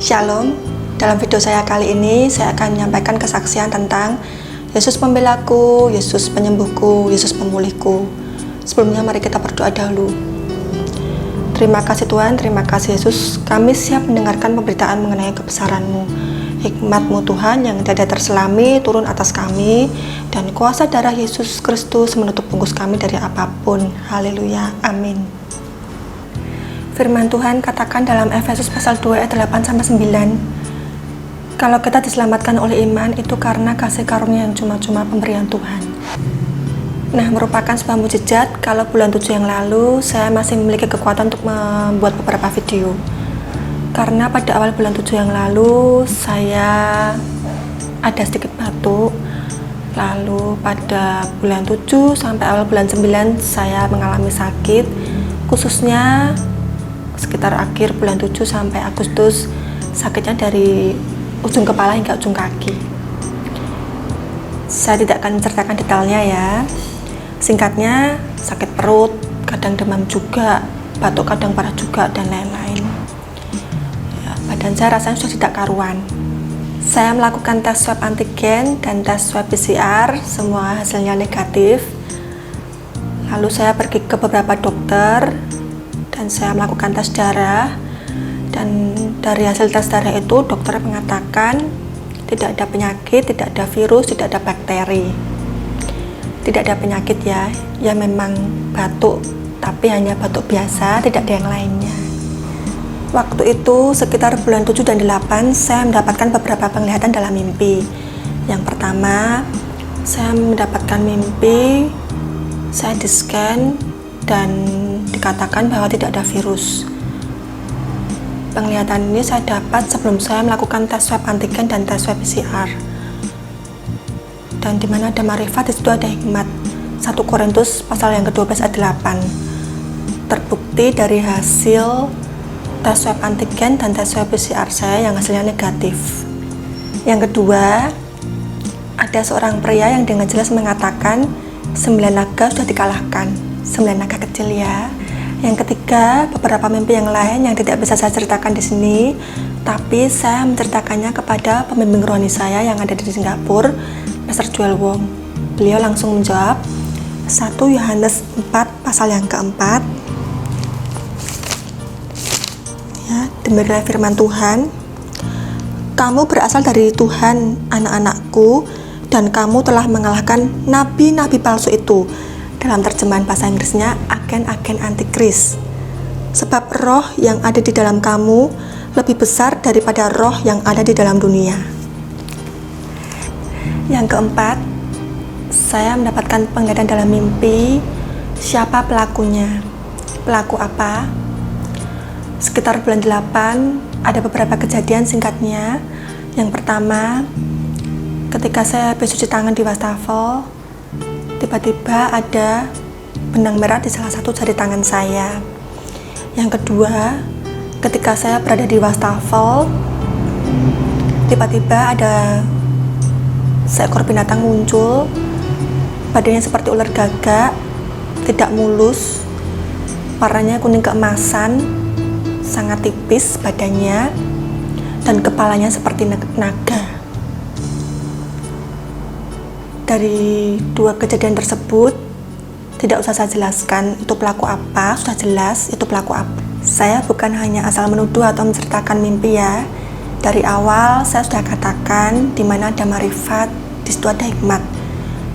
Shalom, dalam video saya kali ini saya akan menyampaikan kesaksian tentang Yesus pembelaku, Yesus penyembuhku, Yesus pemulihku. Sebelumnya mari kita berdoa dahulu. Terima kasih Tuhan, terima kasih Yesus, kami siap mendengarkan pemberitaan mengenai kebesaran-Mu. Hikmat-Mu Tuhan yang tiada terselami turun atas kami, dan kuasa darah Yesus Kristus menutup bungkus kami dari apapun. Haleluya, amin. Firman Tuhan katakan dalam Efesus pasal 2 ayat 8-9, kalau kita diselamatkan oleh iman itu karena kasih karunia yang cuma-cuma pemberian Tuhan. Nah, merupakan sebuah mukjizat kalau bulan 7 yang lalu saya masih memiliki kekuatan untuk membuat beberapa video. Karena pada awal bulan 7 yang lalu saya ada sedikit batuk. Lalu pada bulan 7 sampai awal bulan 9 saya mengalami sakit, khususnya sekitar akhir bulan 7 sampai Agustus, sakitnya dari ujung kepala hingga ujung kaki. Saya tidak akan menceritakan detailnya ya. Singkatnya, sakit perut, kadang demam juga, batuk kadang parah juga, dan lain-lain. Ya, badan saya rasanya sudah tidak karuan. Saya melakukan tes swab antigen dan tes swab PCR, semua hasilnya negatif. Lalu saya pergi ke beberapa dokter dan saya melakukan tes darah, dan dari hasil tes darah itu dokter mengatakan tidak ada penyakit, tidak ada virus, tidak ada bakteri, tidak ada penyakit ya memang batuk, tapi hanya batuk biasa, tidak ada yang lainnya. Waktu itu sekitar bulan 7 dan 8 saya mendapatkan beberapa penglihatan dalam mimpi. Yang pertama, saya mendapatkan mimpi saya di-scan dan dikatakan bahwa tidak ada virus. Penglihatan ini saya dapat sebelum saya melakukan tes swab antigen dan tes swab PCR. Dan di mana ada marifat, di situ ada hikmat. 1 Korintus pasal yang ke-12 ayat 8. Terbukti dari hasil tes swab antigen dan tes swab PCR saya yang hasilnya negatif. Yang kedua, ada seorang pria yang dengan jelas mengatakan 9 naga sudah dikalahkan. 9 naga kecil ya. Yang ketiga, beberapa mimpi yang lain yang tidak bisa saya ceritakan di sini, tapi saya menceritakannya kepada pembimbing rohani saya yang ada di Singapura, Pastor Joel Wong. Beliau langsung menjawab, 1 Yohanes 4 pasal yang keempat. Ya, demikianlah firman Tuhan. Kamu berasal dari Tuhan, anak-anakku, dan kamu telah mengalahkan nabi-nabi palsu itu. Dalam terjemahan bahasa Inggrisnya, agen-agen antikris. Sebab roh yang ada di dalam kamu lebih besar daripada roh yang ada di dalam dunia. Yang keempat, saya mendapatkan penglihatan dalam mimpi. Siapa pelakunya? Pelaku apa? Sekitar bulan 8 ada beberapa kejadian singkatnya. Yang pertama, ketika saya habis cuci tangan di wastafel, tiba-tiba ada benang merah di salah satu jari tangan saya. Yang kedua, ketika saya berada di wastafel, tiba-tiba ada seekor binatang muncul, badannya seperti ular gagak, tidak mulus, warnanya kuning keemasan, sangat tipis badannya, dan kepalanya seperti naga. Dari 2 kejadian tersebut, tidak usah saya jelaskan itu pelaku apa, sudah jelas itu pelaku apa. Saya bukan hanya asal menuduh atau menceritakan mimpi ya. Dari awal saya sudah katakan di mana ada marifat, di situ ada hikmat.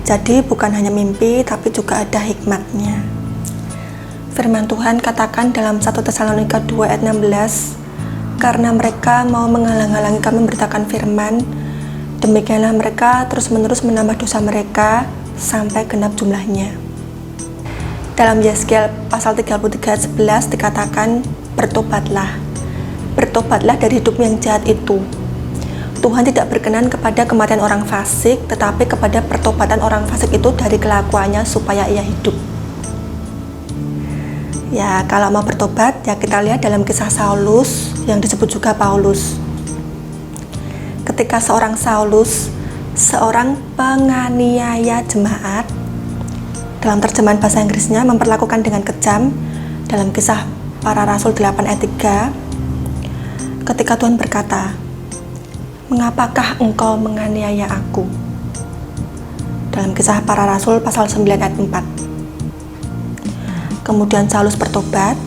Jadi bukan hanya mimpi, tapi juga ada hikmatnya. Firman Tuhan katakan dalam 1 Tesalonika 2 ayat 16, karena mereka mau menghalang-halangi kami memberitakan firman, demikianlah mereka terus-menerus menambah dosa mereka sampai genap jumlahnya. Dalam Yeskel pasal 33 ayat 11 dikatakan, bertobatlah. Bertobatlah dari hidup yang jahat itu. Tuhan tidak berkenan kepada kematian orang fasik, tetapi kepada pertobatan orang fasik itu dari kelakuannya supaya ia hidup. Ya, kalau mau bertobat, ya kita lihat dalam kisah Saulus yang disebut juga Paulus. Ketika seorang Saulus, seorang penganiaya jemaat, dalam terjemahan bahasa Inggrisnya memperlakukan dengan kejam, dalam kisah para rasul 8 ayat 3, ketika Tuhan berkata, "Mengapakah engkau menganiaya aku?" Dalam Kisah Para Rasul pasal 9 ayat 4. Kemudian Saulus bertobat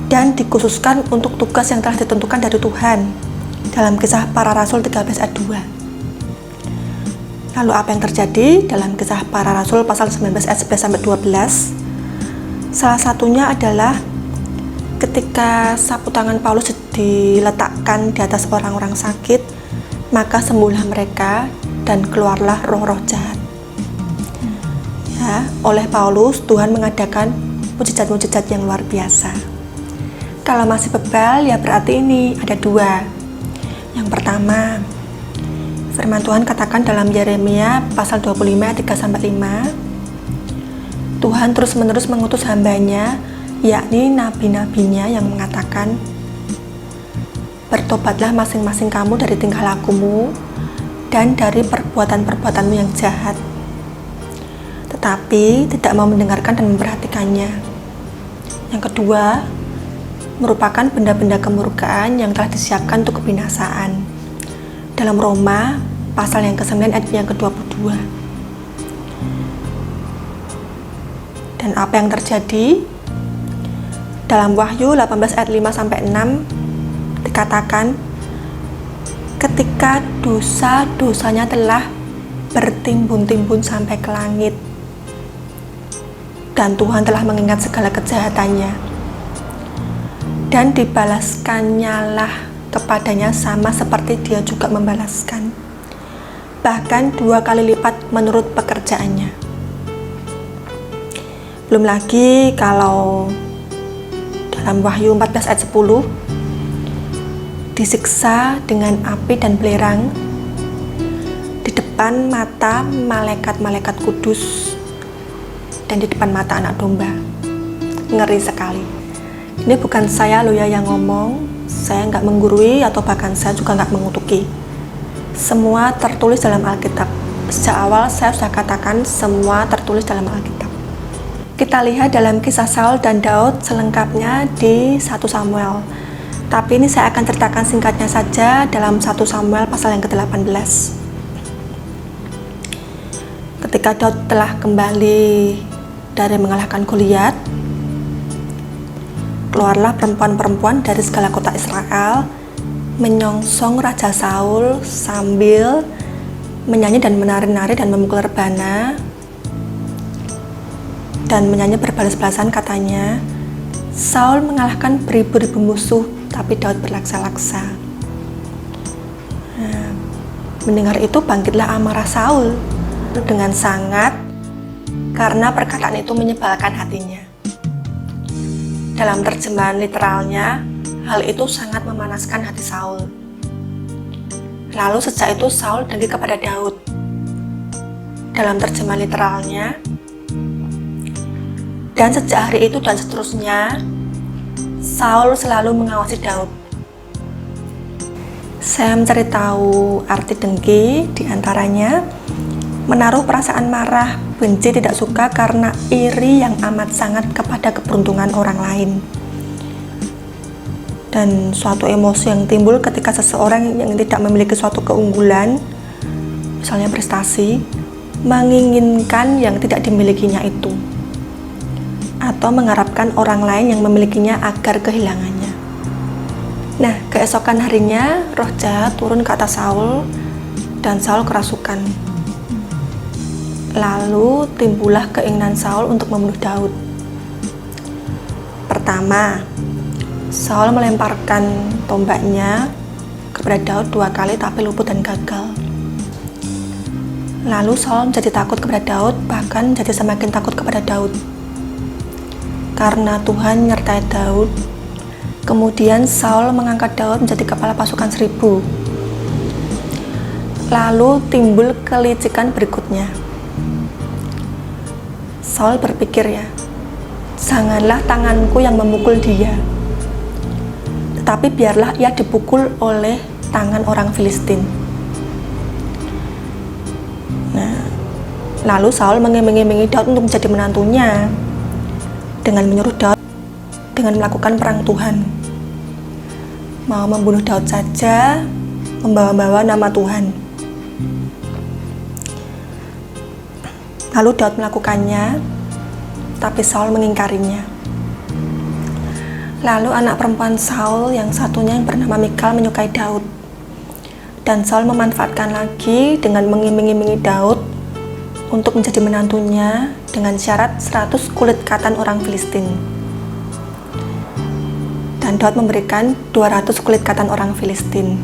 dan dikhususkan untuk tugas yang telah ditentukan dari Tuhan dalam Kisah Para Rasul 13 ayat 2. Lalu apa yang terjadi dalam Kisah Para Rasul pasal 19 ayat 11-12? Salah satunya adalah ketika sapu tangan Paulus diletakkan di atas orang-orang sakit, maka sembuhlah mereka dan keluarlah roh-roh jahat. Ya, oleh Paulus, Tuhan mengadakan mujizat-mujizat yang luar biasa. Kalau masih bebal, ya berarti ini ada dua. Yang pertama, firman Tuhan katakan dalam Yeremia pasal 25 ayat 3-5, Tuhan terus-menerus mengutus hambanya, yakni nabi-nabinya yang mengatakan, "Bertobatlah masing-masing kamu dari tingkah lakumu dan dari perbuatan-perbuatanmu yang jahat." Tetapi tidak mau mendengarkan dan memperhatikannya. Yang kedua, merupakan benda-benda kemurkaan yang telah disiapkan untuk kebinasaan. Dalam Roma pasal yang ke-9 ayat yang ke-22. Dan apa yang terjadi? Dalam Wahyu 18 ayat 5-6 dikatakan, ketika dosa-dosanya telah bertimbun-timbun sampai ke langit, dan Tuhan telah mengingat segala kejahatannya, dan dibalaskannya lah kepadanya sama seperti dia juga membalaskan, bahkan 2 kali lipat menurut pekerjaannya. Belum lagi kalau dalam Wahyu 14 ayat 10, disiksa dengan api dan belerang di depan mata malaikat-malaikat kudus dan di depan mata anak domba. Ngeri sekali. Ini bukan saya loh ya yang ngomong, saya nggak menggurui atau bahkan saya juga nggak mengutuki. Semua tertulis dalam Alkitab. Sejak awal saya sudah katakan semua tertulis dalam Alkitab. Kita lihat dalam kisah Saul dan Daud selengkapnya di 1 Samuel. Tapi ini saya akan ceritakan singkatnya saja dalam 1 Samuel pasal yang ke-18. Ketika Daud telah kembali dari mengalahkan Goliat, keluarlah perempuan-perempuan dari segala kota Israel menyongsong Raja Saul sambil menyanyi dan menari-nari dan memukul rebana dan menyanyi berbalas-balasan. Katanya, Saul mengalahkan beribu-ribu musuh, tapi Daud berlaksa-laksa. Nah, mendengar itu bangkitlah amarah Saul dengan sangat karena perkataan itu menyebalkan hatinya. Dalam terjemahan literalnya, hal itu sangat memanaskan hati Saul. Lalu sejak itu Saul dengki kepada Daud. Dalam terjemahan literalnya, dan sejak hari itu dan seterusnya, Saul selalu mengawasi Daud. Saya mencari tahu arti dengki, diantaranya menaruh perasaan marah, benci, tidak suka karena iri yang amat sangat kepada keberuntungan orang lain. Dan suatu emosi yang timbul ketika seseorang yang tidak memiliki suatu keunggulan, misalnya prestasi, menginginkan yang tidak dimilikinya itu, atau mengharapkan orang lain yang memilikinya agar kehilangannya. Nah, keesokan harinya roh jahat turun ke atas Saul dan Saul kerasukan. Lalu timbullah keinginan Saul untuk membunuh Daud. Pertama, Saul melemparkan tombaknya kepada Daud 2 kali tapi luput dan gagal. Lalu Saul menjadi takut kepada Daud, bahkan jadi semakin takut kepada Daud. Karena Tuhan menyertai Daud, kemudian Saul mengangkat Daud menjadi kepala pasukan 1000. Lalu timbul kelicikan berikutnya. Saul berpikir, janganlah tanganku yang memukul dia, tetapi biarlah ia dipukul oleh tangan orang Filistin. Nah, lalu Saul mengiming-imingi Daud untuk menjadi menantunya dengan menyuruh Daud dengan melakukan perang Tuhan. mau membunuh Daud saja, membawa-bawa nama Tuhan. Lalu Daud melakukannya, tapi Saul mengingkarinya. Lalu anak perempuan Saul yang satunya yang bernama Mikal menyukai Daud. Dan Saul memanfaatkan lagi dengan mengiming-imingi Daud untuk menjadi menantunya dengan syarat 100 kulit katan orang Filistin. Dan Daud memberikan 200 kulit katan orang Filistin.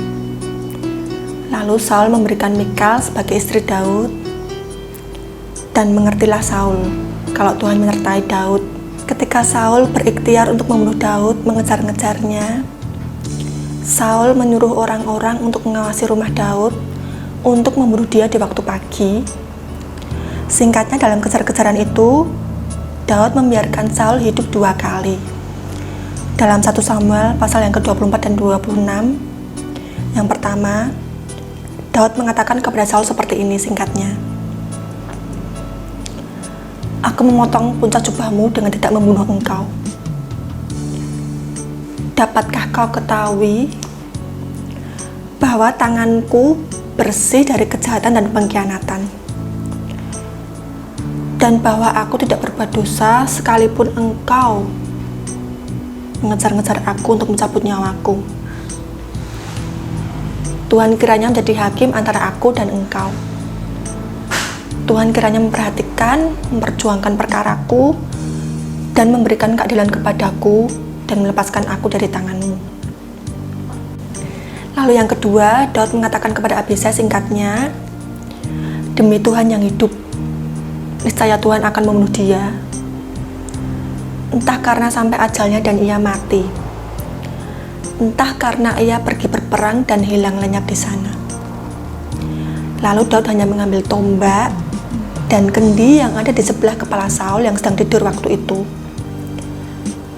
Lalu Saul memberikan Mikal sebagai istri Daud. Dan mengertilah Saul kalau Tuhan menyertai Daud. Ketika Saul berikhtiar untuk membunuh Daud, mengejar-ngejarnya, Saul menyuruh orang-orang untuk mengawasi rumah Daud untuk membunuh dia di waktu pagi. Singkatnya, dalam kejar-kejaran itu, Daud membiarkan Saul hidup 2 kali. Dalam 1 Samuel pasal yang ke-24 dan 26, yang pertama, Daud mengatakan kepada Saul seperti ini singkatnya. Aku memotong puncak jubahmu dengan tidak membunuh engkau. Dapatkah kau ketahui bahwa tanganku bersih dari kejahatan dan pengkhianatan, dan bahwa aku tidak berbuat dosa sekalipun engkau mengejar-ngejar aku untuk mencabut nyawaku. Tuhan kiranya menjadi hakim antara aku dan engkau. Tuhan kiranya memperhatikan, memperjuangkan perkaraku, dan memberikan keadilan kepadaku, dan melepaskan aku dari tanganmu. Lalu yang kedua, Daud mengatakan kepada Abisai singkatnya, demi Tuhan yang hidup, niscaya Tuhan akan membunuh dia, entah karena sampai ajalnya dan ia mati, entah karena ia pergi berperang dan hilang lenyap di sana. Lalu Daud hanya mengambil tombak dan kendi yang ada di sebelah kepala Saul yang sedang tidur waktu itu.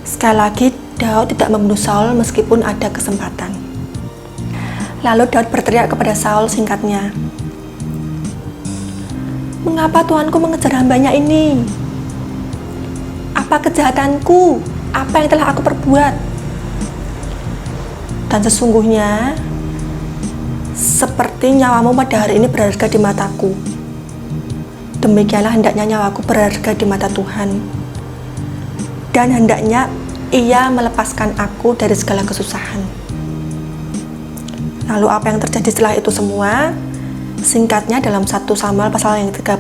Sekali lagi, Daud tidak membunuh Saul meskipun ada kesempatan. Lalu Daud berteriak kepada Saul singkatnya, mengapa Tuanku mengejar hambanya ini? Apa kejahatanku? Apa yang telah aku perbuat? Dan sesungguhnya, seperti nyawamu pada hari ini berharga di mataku, demikianlah hendaknya nyawaku berharga di mata Tuhan. Dan hendaknya ia melepaskan aku dari segala kesusahan. Lalu apa yang terjadi setelah itu semua? Singkatnya, dalam 1 Samuel pasal yang 31,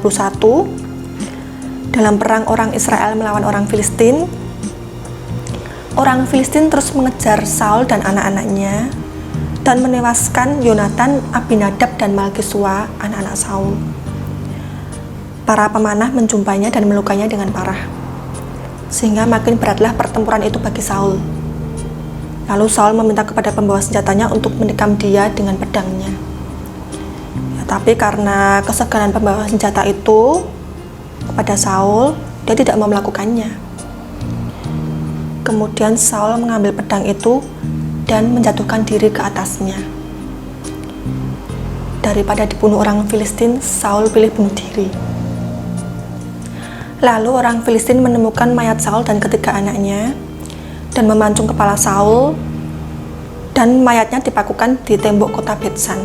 dalam perang orang Israel melawan orang Filistin terus mengejar Saul dan anak-anaknya dan menewaskan Yonatan, Abinadab, dan Malkisua, anak-anak Saul. Para pemanah menjumpainya dan melukainya dengan parah, sehingga makin beratlah pertempuran itu bagi Saul. Lalu Saul meminta kepada pembawa senjatanya untuk menikam dia dengan pedangnya. Tapi karena kesegaran pembawa senjata itu kepada Saul, dia tidak mau melakukannya. Kemudian Saul mengambil pedang itu dan menjatuhkan diri ke atasnya. Daripada dibunuh orang Filistin, Saul pilih bunuh diri. Lalu orang Filistin menemukan mayat Saul dan ketiga anaknya dan memancung kepala Saul, dan mayatnya dipakukan di tembok kota Betsan.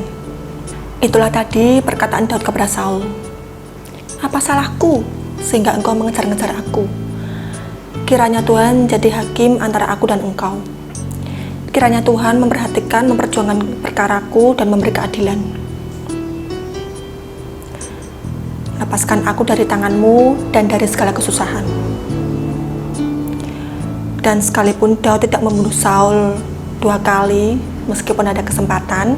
Itulah tadi perkataan Daud kepada Saul, apa salahku sehingga engkau mengejar-ngejar aku? Kiranya Tuhan jadi hakim antara aku dan engkau. Kiranya Tuhan memperhatikan, memperjuangkan perkaraku dan memberi keadilan. Lepaskan aku dari tanganmu dan dari segala kesusahan. Dan sekalipun Daud tidak membunuh Saul 2 kali, meskipun ada kesempatan,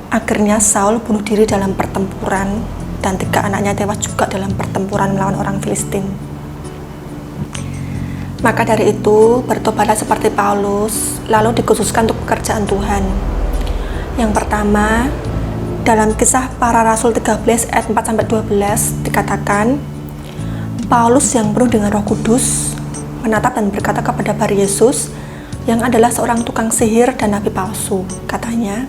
akhirnya Saul bunuh diri dalam pertempuran, dan 3 anaknya tewas juga dalam pertempuran melawan orang Filistin. Maka dari itu, bertobatlah seperti Paulus, lalu dikhususkan untuk pekerjaan Tuhan. Yang pertama, dalam Kisah Para Rasul 13 ayat 4-12 dikatakan, Paulus yang penuh dengan Roh Kudus menatap dan berkata kepada Bar Yesus yang adalah seorang tukang sihir dan nabi palsu. Katanya,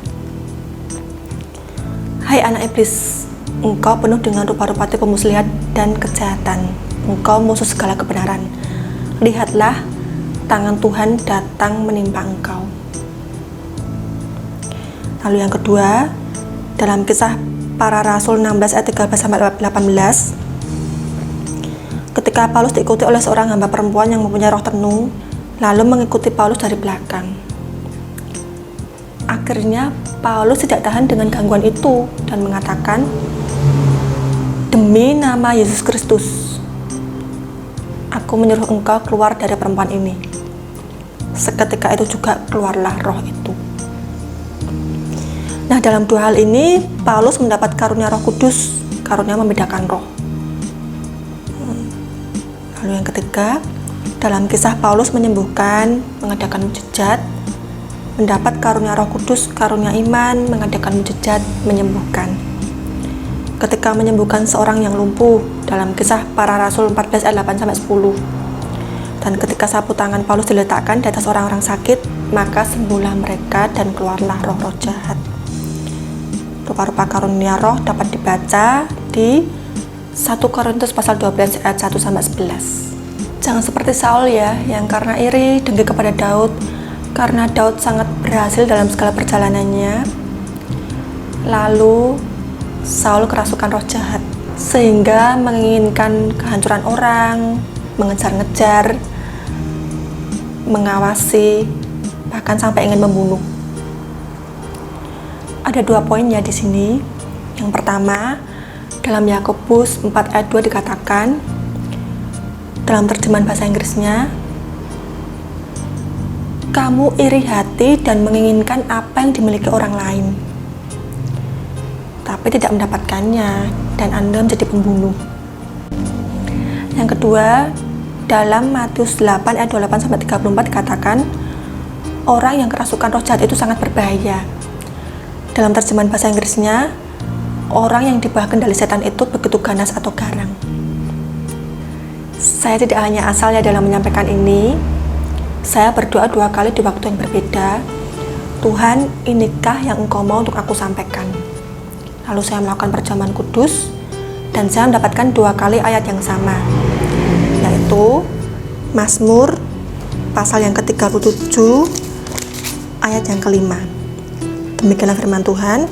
hai anak iblis, engkau penuh dengan rupa-rupa tipu muslihat dan kejahatan. Engkau musuh segala kebenaran. Lihatlah, tangan Tuhan datang menimpa engkau. Lalu yang kedua, dalam Kisah Para Rasul 16 ayat 13-18, ketika Paulus diikuti oleh seorang hamba perempuan yang mempunyai roh tenung, lalu mengikuti Paulus dari belakang. Akhirnya Paulus tidak tahan dengan gangguan itu dan mengatakan, "Demi nama Yesus Kristus, aku menyuruh engkau keluar dari perempuan ini." Seketika itu juga keluarlah roh itu. Nah, dalam dua hal ini Paulus mendapat karunia Roh Kudus, karunia membedakan roh. Lalu yang ketiga, dalam kisah Paulus menyembuhkan, mengadakan mujizat, mendapat karunia Roh Kudus, karunia iman, mengadakan mujizat, menyembuhkan. Ketika menyembuhkan seorang yang lumpuh dalam Kisah Para Rasul 14 ayat 8-10. Dan ketika sapu tangan Paulus diletakkan di atas orang-orang sakit, maka sembuhlah mereka dan keluarlah roh-roh jahat. Rupa-rupa karunia roh dapat dibaca di 1 Korintus pasal 12 ayat 1-11. Jangan seperti Saul ya, yang karena iri dengki kepada Daud, karena Daud sangat berhasil dalam segala perjalanannya. Lalu Saul kerasukan roh jahat, sehingga menginginkan kehancuran orang, mengejar-ngejar, mengawasi, bahkan sampai ingin membunuh. Ada 2 poin ya di sini. Yang pertama, dalam Yakobus 4 ayat 2 dikatakan, dalam terjemahan bahasa Inggrisnya, kamu iri hati dan menginginkan apa yang dimiliki orang lain, tapi tidak mendapatkannya, dan Anda menjadi pembunuh. Yang kedua, dalam Matius 8 ayat 28-34 dikatakan, orang yang kerasukan roh jahat itu sangat berbahaya. Dalam terjemahan bahasa Inggrisnya, orang yang di bawah kendali setan itu begitu ganas atau garang. Saya tidak hanya asal ya dalam menyampaikan ini. Saya berdoa 2 kali di waktu yang berbeda. Tuhan, inikah yang Engkau mau untuk aku sampaikan? Lalu saya melakukan perjamuan kudus, dan saya mendapatkan 2 kali ayat yang sama, yaitu Mazmur pasal yang ke-37 ayat yang ke-5. Demikianlah firman Tuhan,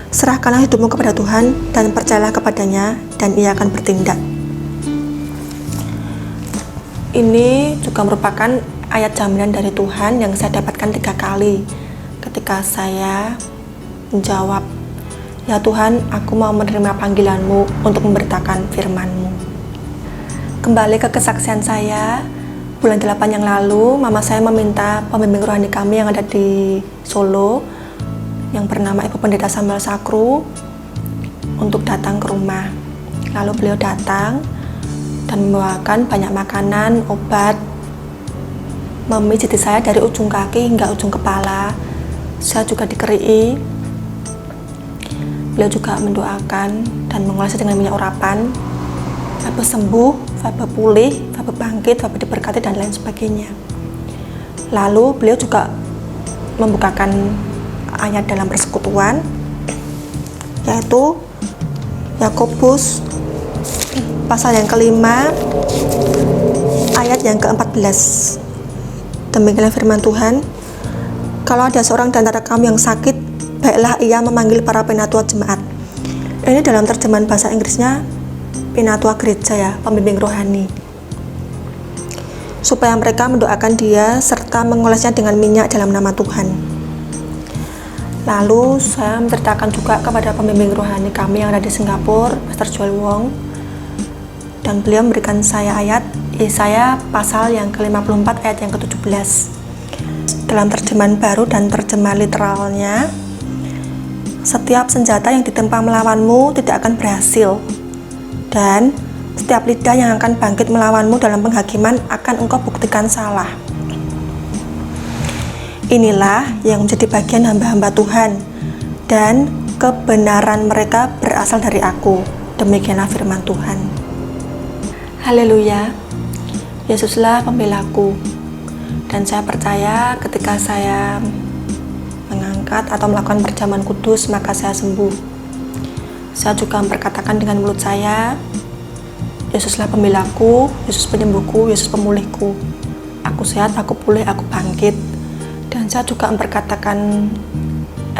serahkanlah hidupmu kepada Tuhan dan percayalah kepadanya, dan Ia akan bertindak. Ini juga merupakan ayat jaminan dari Tuhan yang saya dapatkan 3 kali ketika saya menjawab, "Ya Tuhan, aku mau menerima panggilan-Mu untuk memberitakan firman-Mu." Kembali ke kesaksian saya, bulan 8 yang lalu, mama saya meminta pembimbing rohani kami yang ada di Solo, yang bernama Ibu Pendeta Samuel Sakru, untuk datang ke rumah. Lalu beliau datang dan membawakan banyak makanan, obat, memijiti saya dari ujung kaki hingga ujung kepala. Saya juga dikerii. Beliau juga mendoakan dan mengolesi dengan minyak urapan. Fabe sembuh, Fabe pulih, Fabe bangkit, Fabe diberkati, dan lain sebagainya. Lalu beliau juga membukakan ayat dalam persekutuan, yaitu Yakobus pasal yang ke-5 ayat yang ke-14. Demikianlah firman Tuhan, kalau ada seorang di antara kamu yang sakit, baiklah ia memanggil para penatua jemaat. Ini dalam terjemahan bahasa Inggrisnya penatua gereja ya, pembimbing rohani, supaya mereka mendoakan dia serta mengolesnya dengan minyak dalam nama Tuhan. Lalu saya menceritakan juga kepada pembimbing rohani kami yang ada di Singapura, Pastor Joel Wong, dan beliau memberikan saya ayat Yesaya pasal yang ke-54 ayat yang ke-17. Dalam terjemahan baru dan terjemahan literalnya, setiap senjata yang ditempa melawanmu tidak akan berhasil, dan setiap lidah yang akan bangkit melawanmu dalam penghakiman akan engkau buktikan salah. Inilah yang menjadi bagian hamba-hamba Tuhan, dan kebenaran mereka berasal dari aku. Demikianlah firman Tuhan. Haleluya. Yesuslah pembelaku, dan saya percaya ketika saya mengangkat atau melakukan perjamuan kudus, maka saya sembuh. Saya juga memperkatakan dengan mulut saya, Yesuslah pembelaku, Yesus penyembuhku, Yesus pemulihku. Aku sehat, aku pulih, aku bangkit. Dan saya juga memperkatakan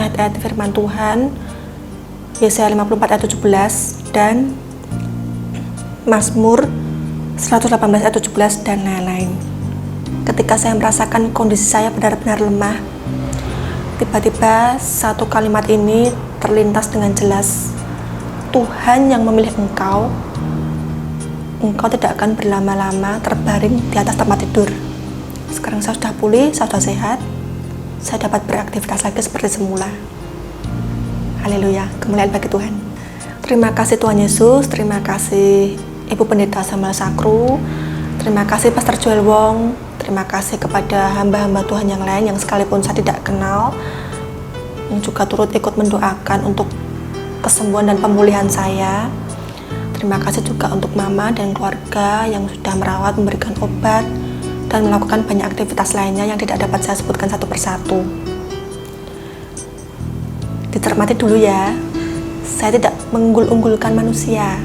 ayat-ayat firman Tuhan, Yesaya 54 ayat 17 dan Mazmur 118 ayat 17 dan lain-lain. Ketika saya merasakan kondisi saya benar-benar lemah, tiba-tiba satu kalimat ini terlintas dengan jelas. Tuhan yang memilih engkau tidak akan berlama-lama terbaring di atas tempat tidur. Sekarang saya sudah pulih, saya sudah sehat, saya dapat beraktivitas lagi seperti semula. Haleluya, kemuliaan bagi Tuhan. Terima kasih Tuhan Yesus, terima kasih Ibu Pendeta Samuel Sakru, terima kasih Pastor Joel Wong, terima kasih kepada hamba-hamba Tuhan yang lain yang sekalipun saya tidak kenal, yang juga turut ikut mendoakan untuk kesembuhan dan pemulihan saya. Terima kasih juga untuk mama dan keluarga yang sudah merawat, memberikan obat, dan melakukan banyak aktivitas lainnya yang tidak dapat saya sebutkan satu persatu. Dicermati dulu ya, saya tidak mengunggul-unggulkan manusia.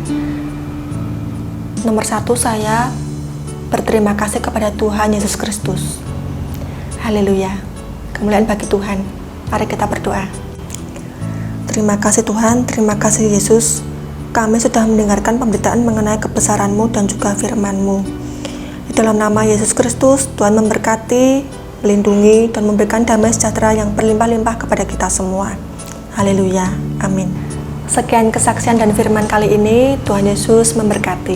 Nomor satu, saya berterima kasih kepada Tuhan Yesus Kristus. Haleluya, kemuliaan bagi Tuhan. Mari kita berdoa. Terima kasih Tuhan, terima kasih Yesus. Kami sudah mendengarkan pemberitaan mengenai kebesaran-Mu dan juga firman-Mu. Di dalam nama Yesus Kristus, Tuhan memberkati, melindungi, dan memberikan damai sejahtera yang berlimpah-limpah kepada kita semua. Haleluya, amin. Sekian kesaksian dan firman kali ini, Tuhan Yesus memberkati.